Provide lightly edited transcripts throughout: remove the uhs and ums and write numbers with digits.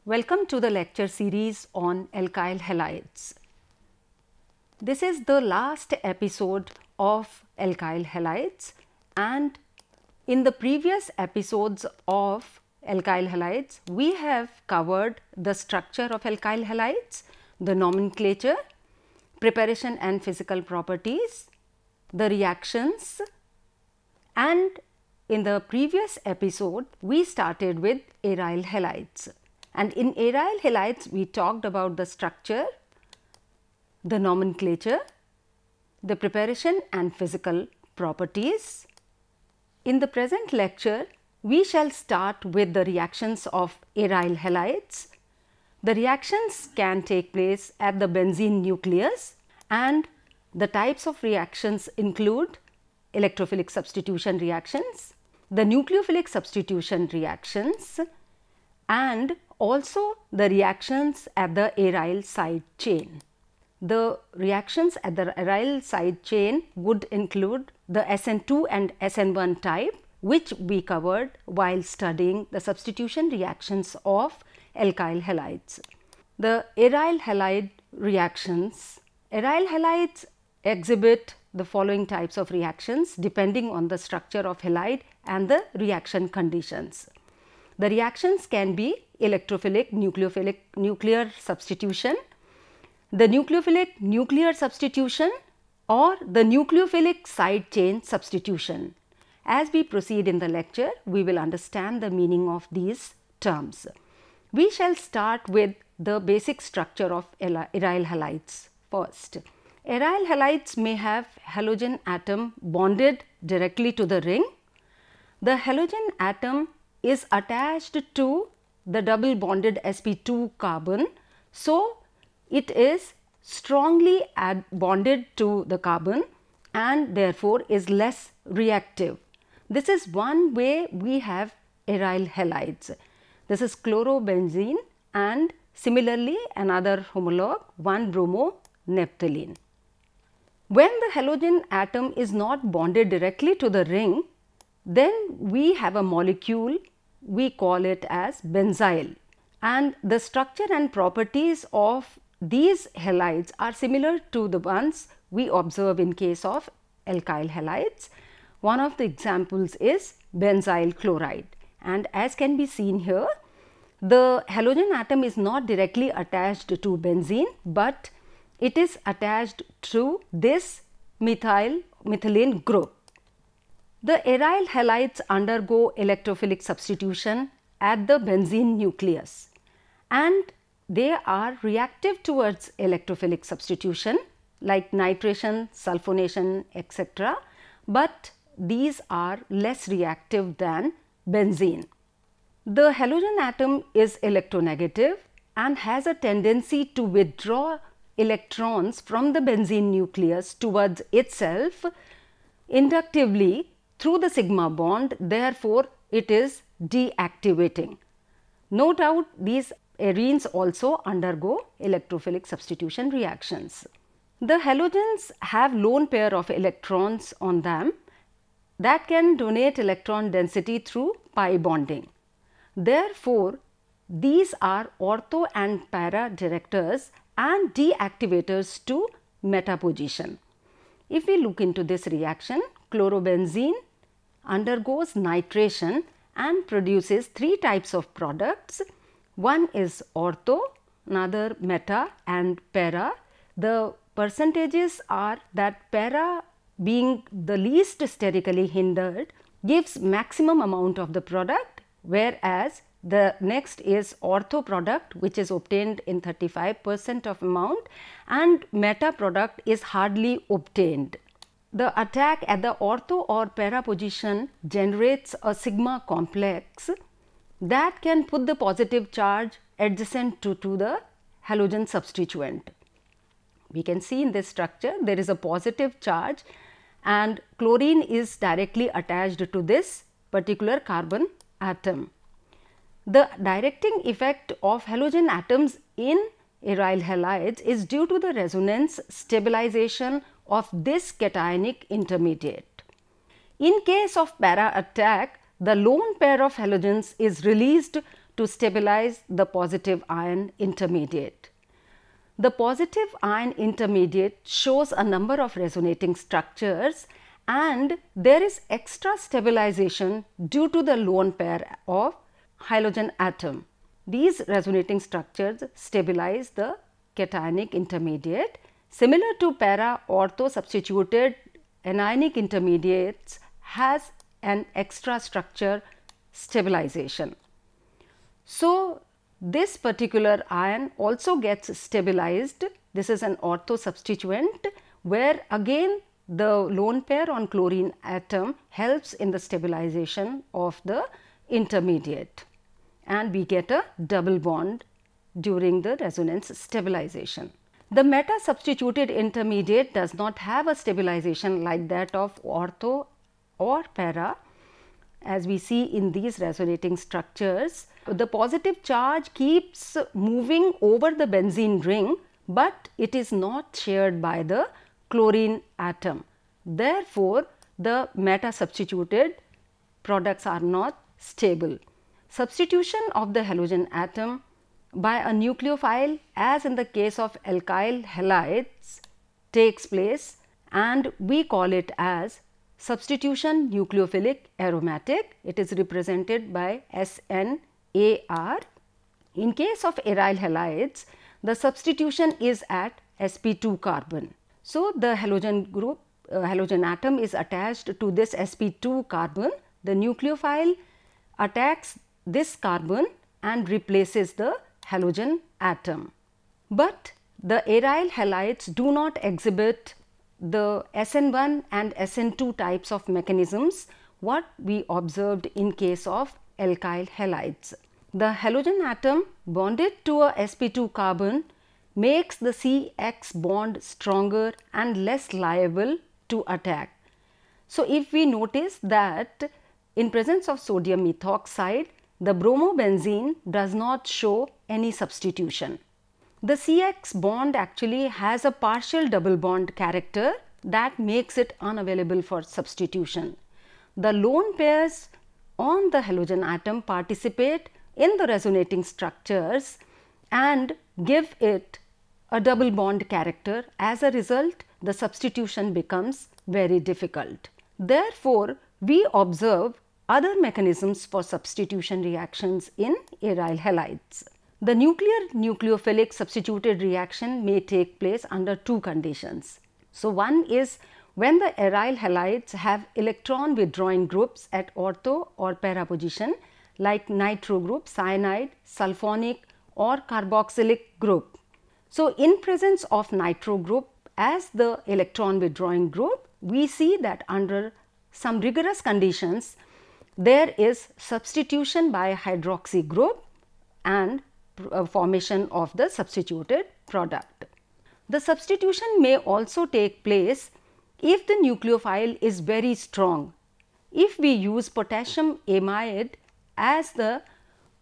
Welcome to the lecture series on alkyl halides. This is the last episode of alkyl halides, and in the previous episodes of alkyl halides we have covered the structure of alkyl halides, the nomenclature, preparation and physical properties, the reactions, and in the previous episode we started with aryl halides. And in aryl halides we talked about the structure, the nomenclature, the preparation and physical properties. In the present lecture we shall start with the reactions of aryl halides. The reactions can take place at the benzene nucleus, and the types of reactions include electrophilic substitution reactions, the nucleophilic substitution reactions, and also the reactions at the aryl side chain. The reactions at the aryl side chain would include the SN2 and SN1 type, which we covered while studying the substitution reactions of alkyl halides. The aryl halide reactions. Aryl halides exhibit the following types of reactions depending on the structure of halide and the reaction conditions. The reactions can be electrophilic, nucleophilic nuclear substitution, the nucleophilic nuclear substitution, or the nucleophilic side chain substitution. As we proceed in the lecture, we will understand the meaning of these terms. We shall start with the basic structure of aryl halides first. Aryl halides may have halogen atom bonded directly to the ring. The halogen atom is attached to the double bonded sp2 carbon, so it is strongly bonded to the carbon and therefore is less reactive. This is one way we have aryl halides. This is chlorobenzene and similarly another homologue 1-bromo-naphthalene. When the halogen atom is not bonded directly to the ring, then we have a molecule, we call it as benzyl, and the structure and properties of these halides are similar to the ones we observe in case of alkyl halides. One of the examples is benzyl chloride, and as can be seen here, the halogen atom is not directly attached to benzene, but it is attached to this methylene group. The aryl halides undergo electrophilic substitution at the benzene nucleus, and they are reactive towards electrophilic substitution like nitration, sulfonation, etc., but these are less reactive than benzene. The halogen atom is electronegative and has a tendency to withdraw electrons from the benzene nucleus towards itself inductively through the sigma bond, therefore it is deactivating. No doubt these arenes also undergo electrophilic substitution reactions. The halogens have lone pair of electrons on them that can donate electron density through pi bonding. Therefore, these are ortho and para directors and deactivators to meta position. If we look into this reaction, chlorobenzene undergoes nitration and produces three types of products. One is ortho, another meta and para. The percentages are that para, being the least sterically hindered, gives maximum amount of the product, whereas the next is ortho product, which is obtained in 35% of amount, and meta product is hardly obtained. The attack at the ortho or para position generates a sigma complex that can put the positive charge adjacent to the halogen substituent. We can see in this structure there is a positive charge and chlorine is directly attached to this particular carbon atom. The directing effect of halogen atoms in aryl halides is due to the resonance stabilization of this cationic intermediate. In case of para attack, the lone pair of halogens is released to stabilize the positive ion intermediate. The positive ion intermediate shows a number of resonating structures, and there is extra stabilization due to the lone pair of halogen atom. These resonating structures stabilize the cationic intermediate. Similar to para-ortho substituted anionic intermediates has an extra structure stabilization. So, this particular ion also gets stabilized. This is an ortho substituent where again the lone pair on chlorine atom helps in the stabilization of the intermediate, and we get a double bond during the resonance stabilization. The meta substituted intermediate does not have a stabilization like that of ortho or para. As we see in these resonating structures, the positive charge keeps moving over the benzene ring, but it is not shared by the chlorine atom. Therefore, the meta substituted products are not stable. Substitution of the halogen atom by a nucleophile, as in the case of alkyl halides, takes place, and we call it as substitution nucleophilic aromatic. It is represented by SNAR. In case of aryl halides, the substitution is at sp2 carbon. So, the halogen group halogen atom is attached to this sp2 carbon. The nucleophile attacks this carbon and replaces the halogen atom. But the aryl halides do not exhibit the SN1 and SN2 types of mechanisms what we observed in case of alkyl halides. The halogen atom bonded to a sp2 carbon makes the CX bond stronger and less liable to attack. So, if we notice that in presence of sodium methoxide, the bromobenzene does not show any substitution. The CX bond actually has a partial double bond character that makes it unavailable for substitution. The lone pairs on the halogen atom participate in the resonating structures and give it a double bond character. As a result, the substitution becomes very difficult. Therefore, we observe other mechanisms for substitution reactions in aryl halides. The nuclear-nucleophilic substituted reaction may take place under two conditions. So, one is when the aryl halides have electron withdrawing groups at ortho or para position like nitro group, cyanide, sulfonic or carboxylic group. So, in presence of nitro group as the electron withdrawing group, we see that under some rigorous conditions there is substitution by hydroxy group and formation of the substituted product. The substitution may also take place if the nucleophile is very strong. If we use potassium amide as the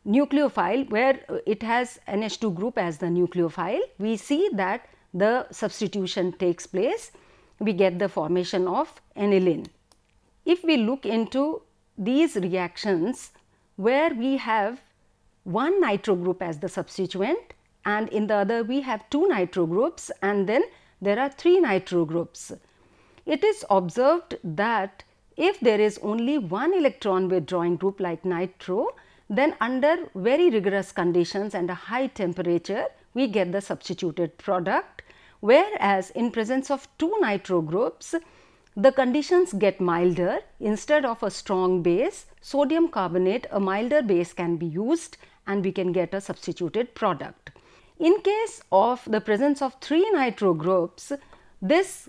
nucleophile, where it has NH2 group as the nucleophile, we see that the substitution takes place. We get the formation of aniline. If we look into these reactions where we have one nitro group as the substituent and in the other we have two nitro groups and then there are three nitro groups, it is observed that if there is only one electron withdrawing group like nitro, then under very rigorous conditions and a high temperature we get the substituted product, whereas in presence of two nitro groups the conditions get milder. Instead of a strong base, sodium carbonate, a milder base can be used and we can get a substituted product. In case of the presence of three nitro groups, this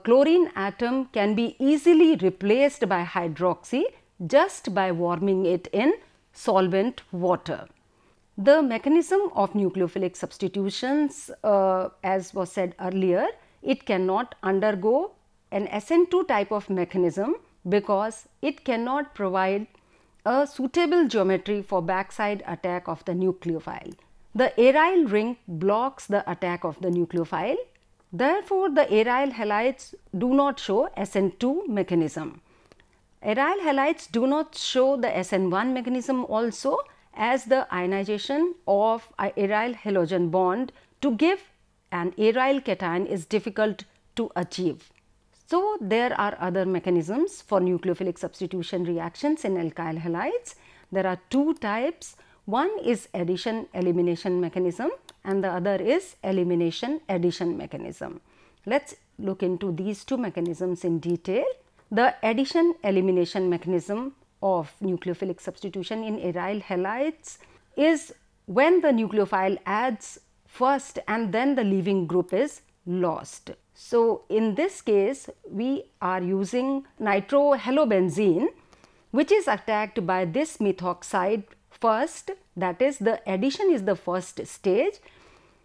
chlorine atom can be easily replaced by hydroxy just by warming it in solvent water. The mechanism of nucleophilic substitutions, as was said earlier, it cannot undergo an SN2 type of mechanism because it cannot provide a suitable geometry for backside attack of the nucleophile. The aryl ring blocks the attack of the nucleophile. Therefore, the aryl halides do not show SN2 mechanism. Aryl halides do not show the SN1 mechanism also, as the ionization of a aryl halogen bond to give an aryl cation is difficult to achieve. So, there are other mechanisms for nucleophilic substitution reactions in alkyl halides. There are two types. One is addition elimination mechanism and the other is elimination addition mechanism. Let us look into these two mechanisms in detail. The addition elimination mechanism of nucleophilic substitution in aryl halides is when the nucleophile adds first and then the leaving group is lost. So, in this case we are using nitrohalobenzene, which is attacked by this methoxide first, that is the addition is the first stage,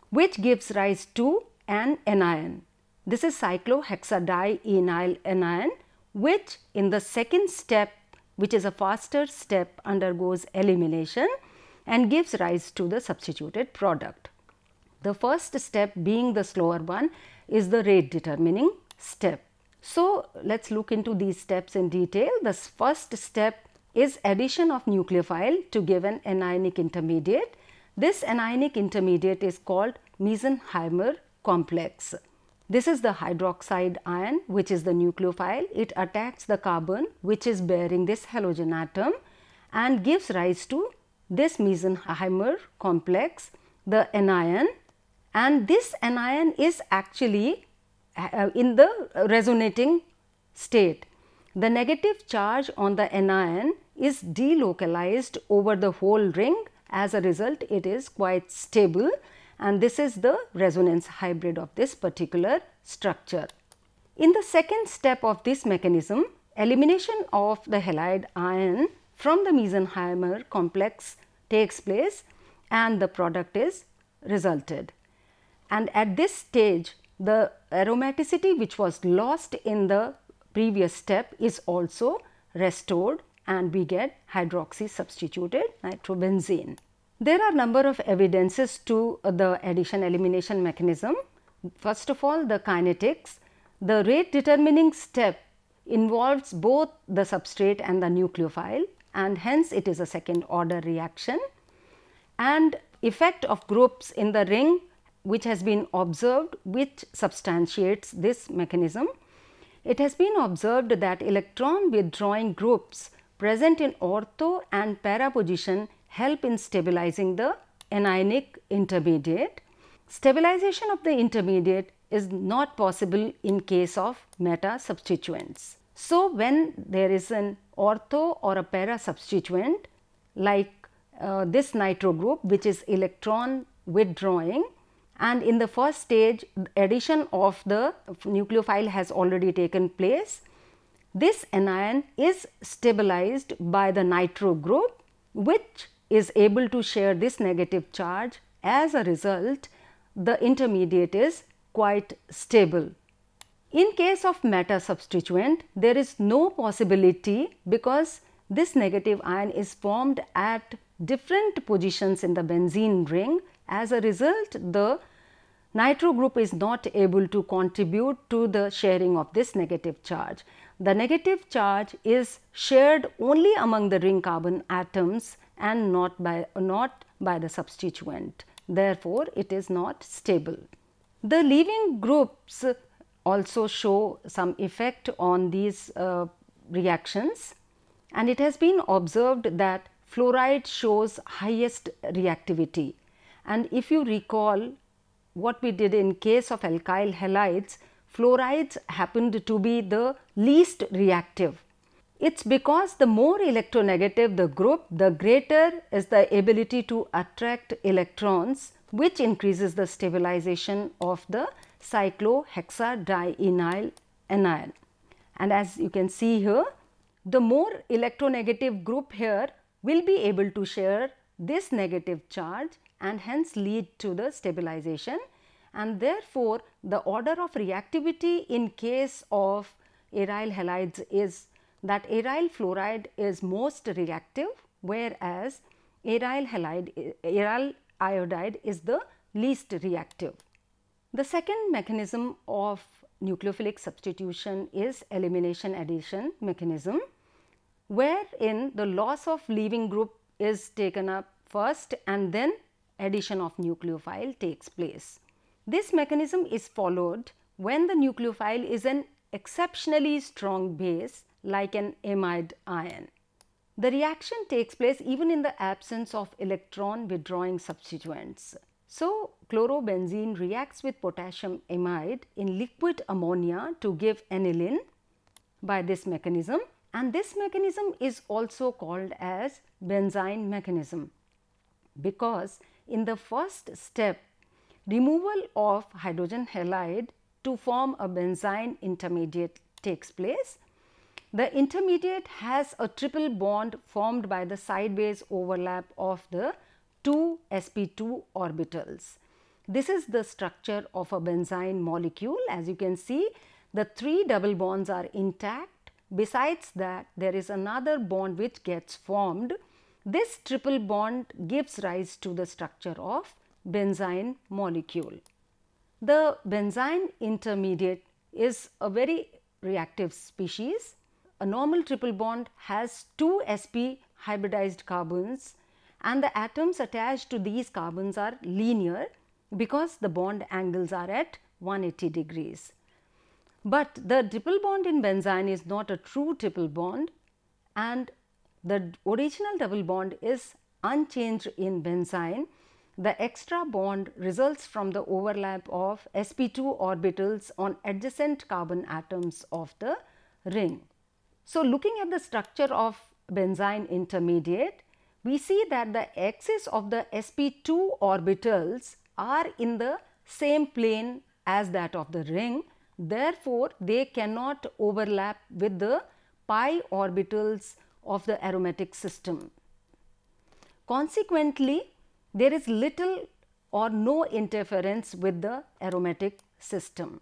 which gives rise to an anion. This is cyclohexadienyl anion, which in the second step, which is a faster step, undergoes elimination and gives rise to the substituted product. The first step, being the slower one, is the rate determining step. So, let us look into these steps in detail. The first step is addition of nucleophile to give an anionic intermediate. This anionic intermediate is called Mesenheimer complex. This is the hydroxide ion, which is the nucleophile. It attacks the carbon which is bearing this halogen atom and gives rise to this Mesenheimer complex, the anion, and this anion is actually in the resonating state. The negative charge on the anion is delocalized over the whole ring. As a result, it is quite stable, and this is the resonance hybrid of this particular structure. In the second step of this mechanism, elimination of the halide ion from the Mesenheimer complex takes place and the product is resulted. And at this stage, the aromaticity which was lost in the previous step is also restored and we get hydroxy substituted nitrobenzene. There are number of evidences to the addition elimination mechanism. First of all, the kinetics. The rate determining step involves both the substrate and the nucleophile, and hence it is a second order reaction. And effect of groups in the ring which has been observed, which substantiates this mechanism. It has been observed that electron withdrawing groups present in ortho and para position help in stabilizing the anionic intermediate. Stabilization of the intermediate is not possible in case of meta substituents. So, when there is an ortho or a para substituent like this nitro group, which is electron withdrawing, and in the first stage addition of the nucleophile has already taken place, this anion is stabilized by the nitro group, which is able to share this negative charge. As a result, the intermediate is quite stable. In case of meta substituent, there is no possibility because this negative ion is formed at different positions in the benzene ring. As a result, the nitro group is not able to contribute to the sharing of this negative charge. The negative charge is shared only among the ring carbon atoms and not by the substituent. Therefore, it is not stable. The leaving groups also show some effect on these reactions, and it has been observed that fluoride shows highest reactivity. And if you recall what we did in case of alkyl halides, fluorides happened to be the least reactive. It's because the more electronegative the group, the greater is the ability to attract electrons, which increases the stabilization of the cyclohexadienyl anion. And as you can see here, the more electronegative group here will be able to share this negative charge and hence lead to the stabilization, and therefore, the order of reactivity in case of aryl halides is that aryl fluoride is most reactive, whereas aryl iodide is the least reactive. The second mechanism of nucleophilic substitution is elimination addition mechanism, wherein the loss of leaving group is taken up first and then addition of nucleophile takes place. This mechanism is followed when the nucleophile is an exceptionally strong base like an amide ion. The reaction takes place even in the absence of electron withdrawing substituents. So, chlorobenzene reacts with potassium amide in liquid ammonia to give aniline by this mechanism, and this mechanism is also called as benzyne mechanism, because in the first step removal of hydrogen halide to form a benzyne intermediate takes place. The intermediate has a triple bond formed by the sideways overlap of the two sp2 orbitals. This is the structure of a benzyne molecule. As you can see, the three double bonds are intact. Besides that, there is another bond which gets formed. This triple bond gives rise to the structure of benzyne molecule. The benzyne intermediate is a very reactive species. A normal triple bond has two sp hybridized carbons, and the atoms attached to these carbons are linear because the bond angles are at 180 degrees. But the triple bond in benzyne is not a true triple bond, and the original double bond is unchanged in benzyne. The extra bond results from the overlap of sp2 orbitals on adjacent carbon atoms of the ring. So, looking at the structure of benzyne intermediate, we see that the axis of the sp2 orbitals are in the same plane as that of the ring. Therefore, they cannot overlap with the pi orbitals of the aromatic system. Consequently, there is little or no interference with the aromatic system.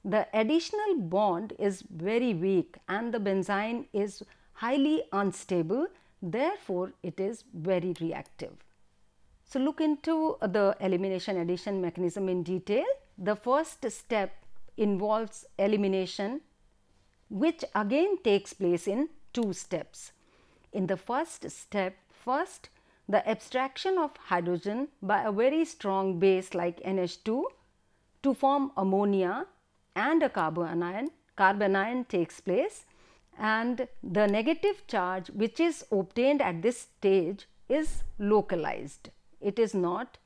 The additional bond is very weak and the benzyne is highly unstable, therefore, it is very reactive. So, look into the elimination addition mechanism in detail. The first step involves elimination, which again takes place in two steps. In the first step, first the abstraction of hydrogen by a very strong base like NH2 to form ammonia and a carbanion takes place, and the negative charge which is obtained at this stage is localized. It is not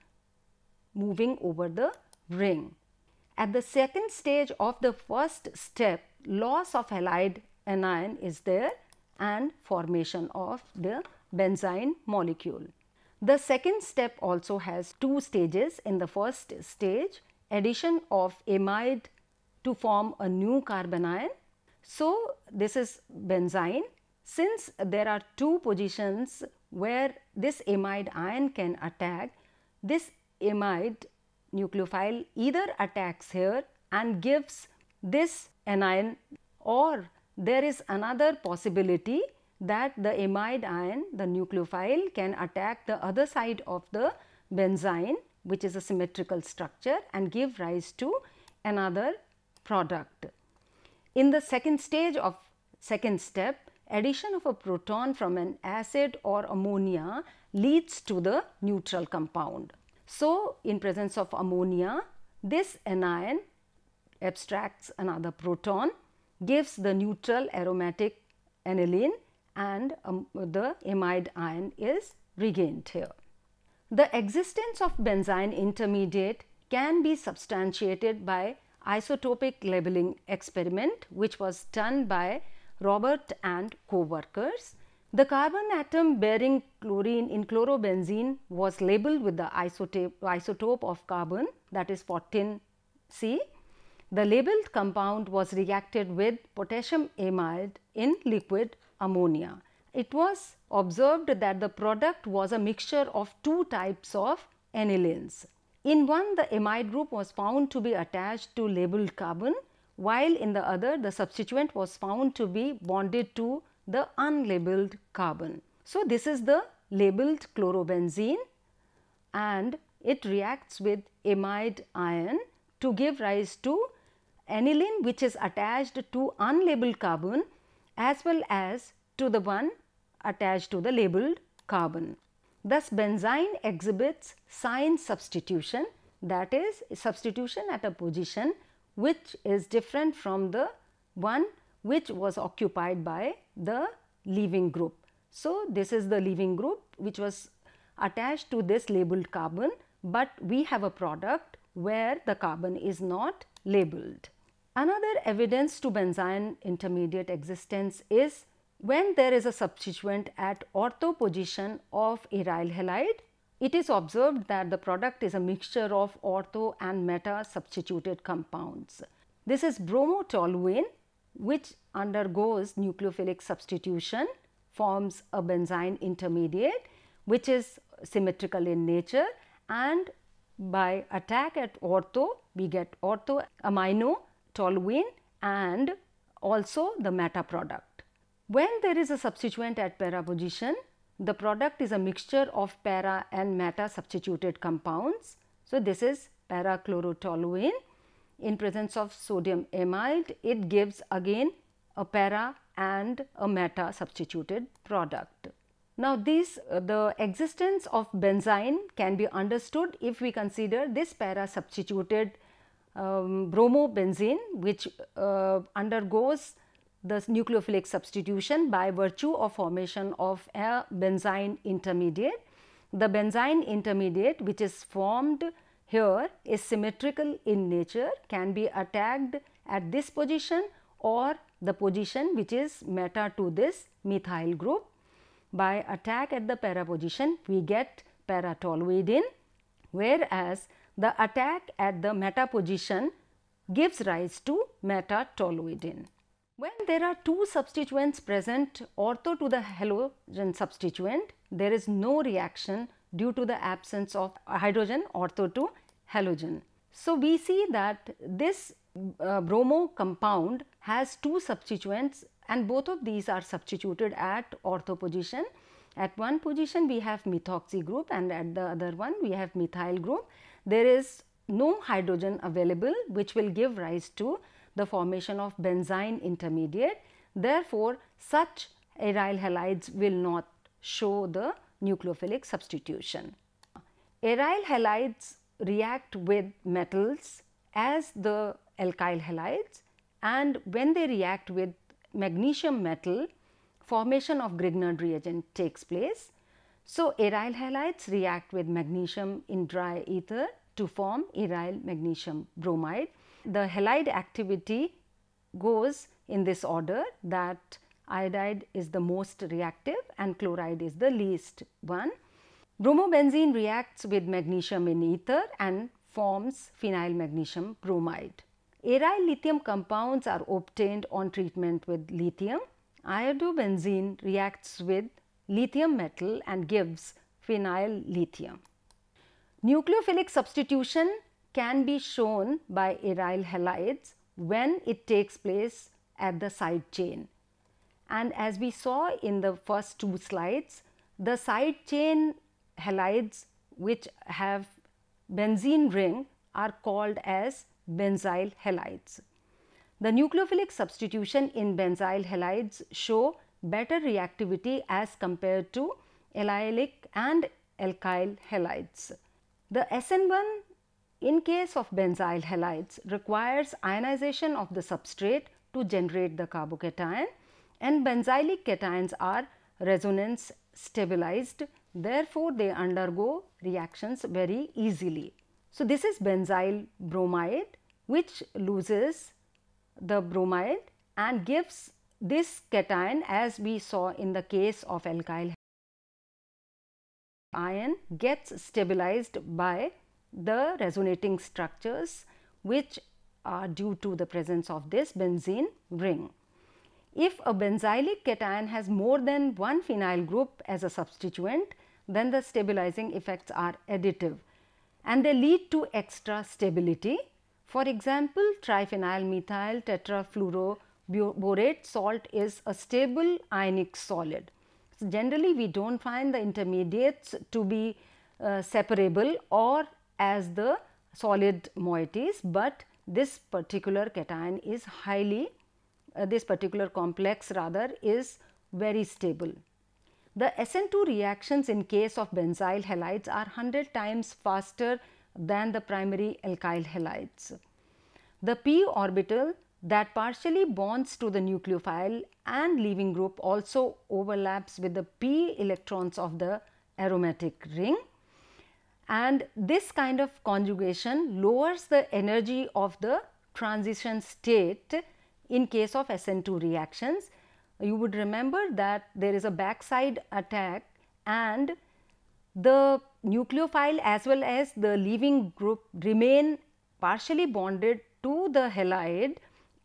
moving over the ring. At the second stage of the first step, loss of halide anion is there and formation of the benzyne molecule. The second step also has two stages. In the first stage, addition of amide to form a new carbanion. So, this is benzyne. Since there are two positions where this amide ion can attack, this amide nucleophile either attacks here and gives this anion, or there is another possibility that the amide ion, the nucleophile, can attack the other side of the benzyne, which is a symmetrical structure, and give rise to another product. In the second stage of second step, addition of a proton from an acid or ammonia leads to the neutral compound. So, in presence of ammonia, this anion abstracts another proton, gives the neutral aromatic aniline, and the amide ion is regained here. The existence of benzyne intermediate can be substantiated by isotopic labeling experiment, which was done by Robert and co-workers. The carbon atom bearing chlorine in chlorobenzene was labeled with the isotope of carbon, that is 14C. The labeled compound was reacted with potassium amide in liquid ammonia. It was observed that the product was a mixture of two types of anilines. In one, the amide group was found to be attached to labeled carbon, while in the other, the substituent was found to be bonded to the unlabeled carbon. So, this is the labeled chlorobenzene, and it reacts with amide ion to give rise to aniline, which is attached to unlabeled carbon as well as to the one attached to the labeled carbon. Thus, benzene exhibits sign substitution, that is substitution at a position which is different from the one which was occupied by the leaving group. So, this is the leaving group which was attached to this labeled carbon, but we have a product where the carbon is not labeled. Another evidence to benzene intermediate existence is when there is a substituent at ortho position of aryl halide. It is observed that the product is a mixture of ortho and meta substituted compounds. This is bromotoluene, which undergoes nucleophilic substitution, forms a benzene intermediate which is symmetrical in nature, and by attack at ortho we get ortho amino toluene and also the meta product. When there is a substituent at para position, the product is a mixture of para and meta substituted compounds. So, this is para chlorotoluene. In presence of sodium amide, it gives again a para and a meta substituted product. Now, the existence of benzene can be understood if we consider this para substituted bromobenzene, which undergoes the nucleophilic substitution by virtue of formation of a benzene intermediate. The benzene intermediate which is formed here is symmetrical in nature, can be attacked at this position or the position which is meta to this methyl group. By attack at the para position, we get para-toluidine, whereas the attack at the meta position gives rise to meta-toluidine. When there are two substituents present ortho to the halogen substituent, there is no reaction due to the absence of hydrogen ortho to halogen. So, we see that this bromo compound has two substituents and both of these are substituted at ortho position. At one position we have methoxy group and at the other one we have methyl group. There is no hydrogen available which will give rise to the formation of benzene intermediate. Therefore, such aryl halides will not show the nucleophilic substitution. Aryl halides react with metals as the alkyl halides, and when they react with magnesium metal, formation of Grignard reagent takes place. So, aryl halides react with magnesium in dry ether to form aryl magnesium bromide. The halide activity goes in this order, that iodide is the most reactive and chloride is the least one. Bromobenzene reacts with magnesium in ether and forms phenyl magnesium bromide. Aryl lithium compounds are obtained on treatment with lithium. Iodobenzene reacts with lithium metal and gives phenyl lithium. Nucleophilic substitution can be shown by aryl halides when it takes place at the side chain. And as we saw in the first two slides, the side chain halides which have benzene ring are called as benzyl halides. The nucleophilic substitution in benzyl halides show better reactivity as compared to allylic and alkyl halides. The SN1 in case of benzyl halides requires ionization of the substrate to generate the carbocation, and benzylic cations are resonance stabilized, therefore, they undergo reactions very easily. So, this is benzyl bromide which loses the bromide and gives this cation, as we saw in the case of alkyl ion, gets stabilized by the resonating structures which are due to the presence of this benzene ring. If a benzylic cation has more than one phenyl group as a substituent, then the stabilizing effects are additive and they lead to extra stability. For example, triphenyl methyl tetrafluoroborate salt is a stable ionic solid. So, generally we do not find the intermediates to be separable or as the solid moieties, but this particular cation is highly this particular complex rather is very stable. The SN2 reactions in case of benzyl halides are 100 times faster than the primary alkyl halides. The p orbital that partially bonds to the nucleophile and leaving group also overlaps with the p electrons of the aromatic ring, and this kind of conjugation lowers the energy of the transition state in case of SN2 reactions. You would remember that there is a backside attack and the nucleophile as well as the leaving group remain partially bonded to the halide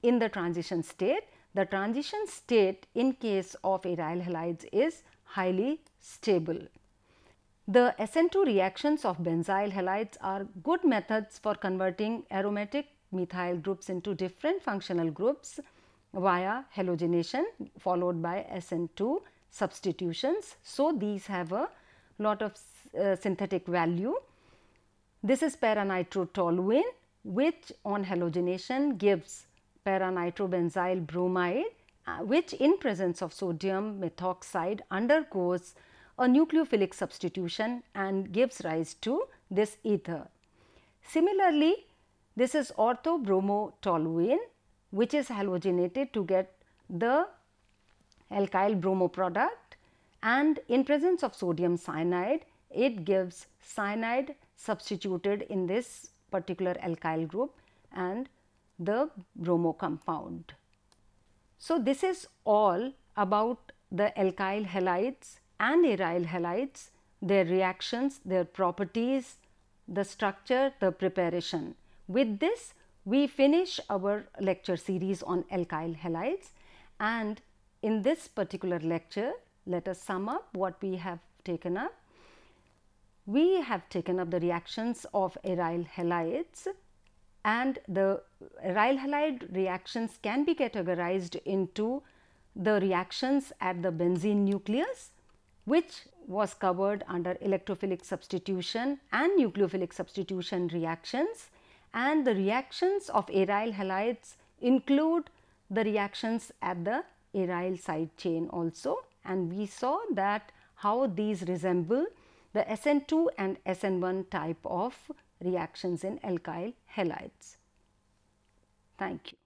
in the transition state. The transition state in case of aryl halides is highly stable. The SN2 reactions of benzyl halides are good methods for converting aromatic methyl groups into different functional groups via halogenation followed by SN2 substitutions. So, these have a lot of synthetic value. This is para-nitrotoluene, which on halogenation gives para-nitrobenzyl bromide, which in presence of sodium methoxide undergoes a nucleophilic substitution and gives rise to this ether. Similarly, this is orthobromotoluene, which is halogenated to get the alkyl bromo product, and in presence of sodium cyanide it gives cyanide substituted in this particular alkyl group and the bromo compound. So, this is all about the alkyl halides and aryl halides, their reactions, their properties, the structure, the preparation. With this, we finish our lecture series on alkyl halides, and in this particular lecture, let us sum up what we have taken up. We have taken up the reactions of aryl halides, and the aryl halide reactions can be categorized into the reactions at the benzene nucleus, which was covered under electrophilic substitution and nucleophilic substitution reactions, and the reactions of aryl halides include the reactions at the aryl side chain also, and we saw that how these resemble the SN2 and SN1 type of reactions in alkyl halides. Thank you.